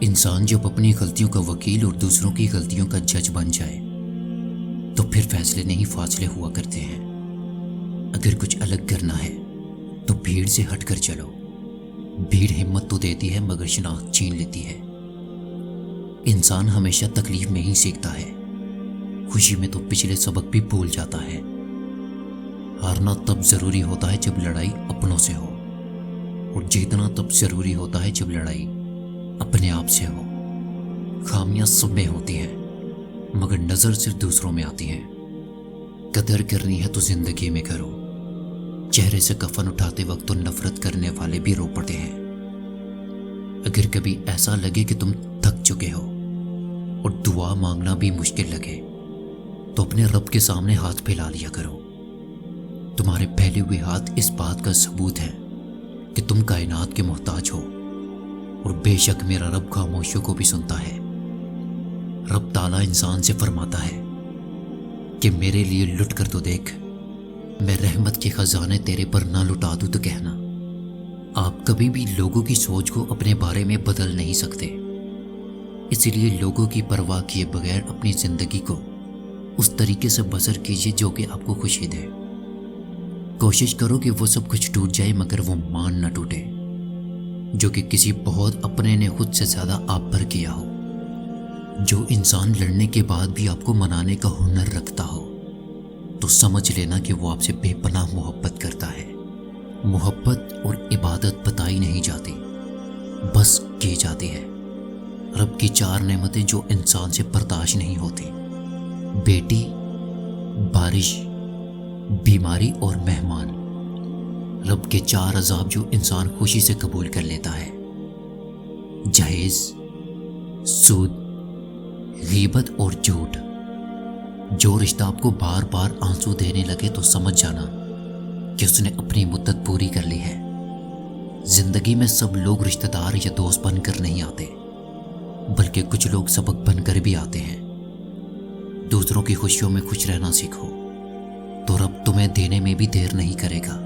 انسان جب اپنی غلطیوں کا وکیل اور دوسروں کی غلطیوں کا جج بن جائے تو پھر فیصلے نہیں فاصلے ہوا کرتے ہیں۔ اگر کچھ الگ کرنا ہے تو بھیڑ سے ہٹ کر چلو۔ بھیڑ ہمت تو دیتی ہے مگر شناخت چھین لیتی ہے۔ انسان ہمیشہ تکلیف میں ہی سیکھتا ہے، خوشی میں تو پچھلے سبق بھی بھول جاتا ہے۔ ہارنا تب ضروری ہوتا ہے جب لڑائی اپنوں سے ہو، اور جیتنا تب ضروری ہوتا ہے جب لڑائی اپنے آپ سے ہو۔ خامیاں سب میں ہوتی ہیں مگر نظر صرف دوسروں میں آتی ہیں۔ قدر کرنی ہے تو زندگی میں کرو۔ چہرے سے کفن اٹھاتے وقت تو نفرت کرنے والے بھی رو پڑتے ہیں۔ اگر کبھی ایسا لگے کہ تم تھک چکے ہو اور دعا مانگنا بھی مشکل لگے تو اپنے رب کے سامنے ہاتھ پھیلا لیا کرو۔ تمہارے پھیلے ہوئے ہاتھ اس بات کا ثبوت ہے کہ تم کائنات کے محتاج ہو، اور بے شک میرا رب خاموشیوں کو بھی سنتا ہے۔ رب تعالیٰ انسان سے فرماتا ہے کہ میرے لیے لٹ کر تو دیکھ، میں رحمت کے خزانے تیرے پر نہ لٹا دوں تو کہنا۔ آپ کبھی بھی لوگوں کی سوچ کو اپنے بارے میں بدل نہیں سکتے، اسی لیے لوگوں کی پرواہ کیے بغیر اپنی زندگی کو اس طریقے سے بسر کیجیے جو کہ آپ کو خوشی دے۔ کوشش کرو کہ وہ سب کچھ ٹوٹ جائے مگر وہ مان نہ ٹوٹے جو کہ کسی بہت اپنے نے خود سے زیادہ آپ پر کیا ہو۔ جو انسان لڑنے کے بعد بھی آپ کو منانے کا ہنر رکھتا ہو تو سمجھ لینا کہ وہ آپ سے بے پناہ محبت کرتا ہے۔ محبت اور عبادت بتائی نہیں جاتی، بس کی جاتی ہے۔ رب کی 4 نعمتیں جو انسان سے برداشت نہیں ہوتی: بیٹی، بارش، بیماری اور مہمان۔ رب کے 4 عذاب جو انسان خوشی سے قبول کر لیتا ہے: جہیز، سود، غیبت اور جھوٹ۔ جو رشتہ آپ کو بار بار آنسو دینے لگے تو سمجھ جانا کہ اس نے اپنی مدت پوری کر لی ہے۔ زندگی میں سب لوگ رشتہ دار یا دوست بن کر نہیں آتے، بلکہ کچھ لوگ سبق بن کر بھی آتے ہیں۔ دوسروں کی خوشیوں میں خوش رہنا سیکھو تو رب تمہیں دینے میں بھی دیر نہیں کرے گا۔